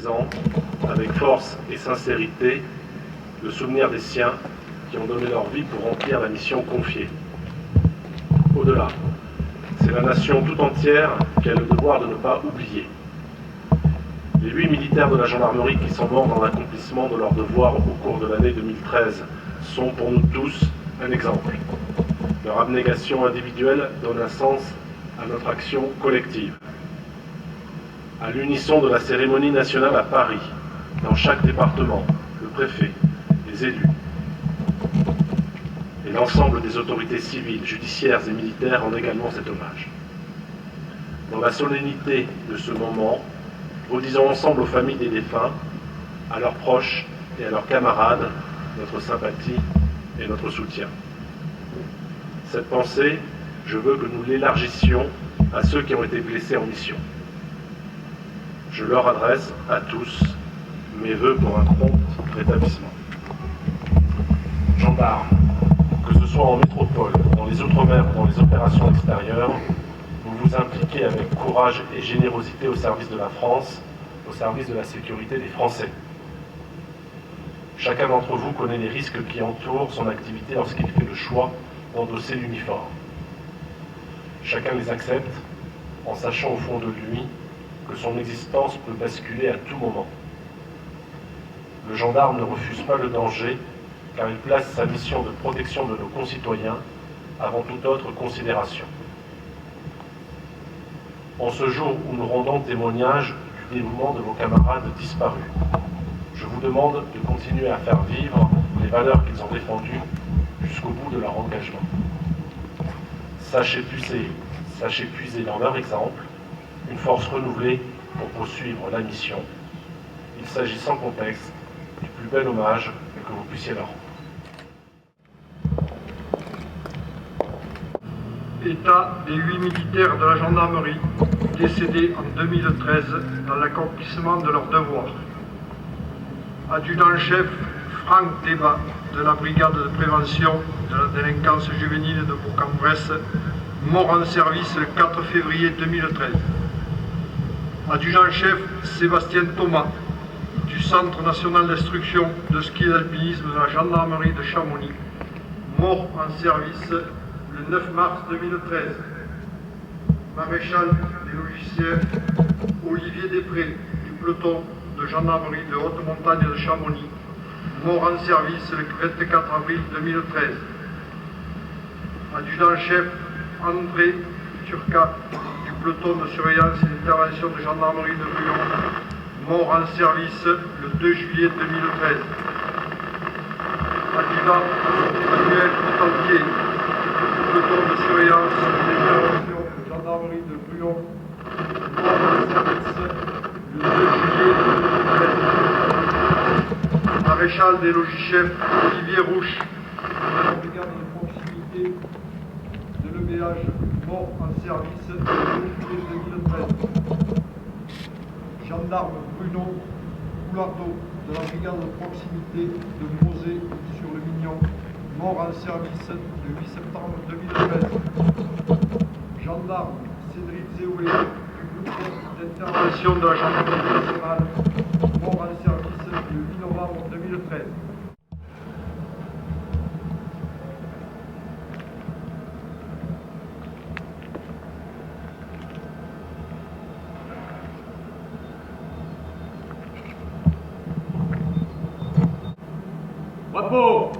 retranscrivant avec force et sincérité le souvenir des siens qui ont donné leur vie pour remplir la mission confiée. Au-delà, c'est la nation tout entière qui a le devoir de ne pas oublier. Les 8 militaires de la gendarmerie qui sont morts dans l'accomplissement de leur devoir au cours de l'année 2013 sont pour nous tous un exemple. Leur abnégation individuelle donne un sens à notre action collective. À l'unisson de la cérémonie nationale à Paris, dans chaque département, le préfet, les élus et l'ensemble des autorités civiles, judiciaires et militaires rendent également cet hommage. Dans la solennité de ce moment, redisons ensemble aux familles des défunts, à leurs proches et à leurs camarades, notre sympathie et notre soutien. Cette pensée, je veux que nous l'élargissions à ceux qui ont été blessés en mission. Je leur adresse à tous mes vœux pour un prompt rétablissement. Gendarmes, que ce soit en métropole, dans les Outre-mer ou dans les opérations extérieures, vous vous impliquez avec courage et générosité au service de la France, au service de la sécurité des Français. Chacun d'entre vous connaît les risques qui entourent son activité lorsqu'il fait le choix d'endosser l'uniforme. Chacun les accepte en sachant au fond de lui que son existence peut basculer à tout moment. Le gendarme ne refuse pas le danger car il place sa mission de protection de nos concitoyens avant toute autre considération. En ce jour où nous rendons témoignage du dévouement de vos camarades disparus, je vous demande de continuer à faire vivre les valeurs qu'ils ont défendues jusqu'au bout de leur engagement. Sachez puiser dans leur exemple une force renouvelée pour poursuivre la mission. Il s'agit sans contexte du plus bel hommage que vous puissiez leur rendre. État des 8 militaires de la gendarmerie décédés en 2013 dans l'accomplissement de leurs devoirs. Adjudant-chef Franck Débat de la brigade de prévention de la délinquance juvénile de Bourg-en-Bresse, mort en service le 4 février 2013. Adjudant-chef Sébastien Thomas du Centre national d'instruction de ski et d'alpinisme de la gendarmerie de Chamonix, mort en service le 9 mars 2013. Maréchal des logiciels Olivier Després du peloton de gendarmerie de haute montagne de Chamonix, mort en service le 24 avril 2013. Adjudant-chef André Turcat du peloton de surveillance et d'intervention de gendarmerie de Bruyon, mort en service le 2 juillet 2013. Adjudant Emmanuel Potentier du peloton de surveillance et d'intervention de gendarmerie de Bruyon, mort en service le 2 juillet 2013. Maréchal des logis-chefs Olivier Rouche de la brigade de proximité de l'EBH, mort en service le 2 juillet 2013. Gendarme Bruno Coulardeau de la brigade de proximité de Mosée sur le Mignon, mort en service le 8 septembre 2013. Gendarme Cédric Zéoué du groupe d'intervention de la gendarmerie nationale, mort en service le 8 novembre 2013. Repos.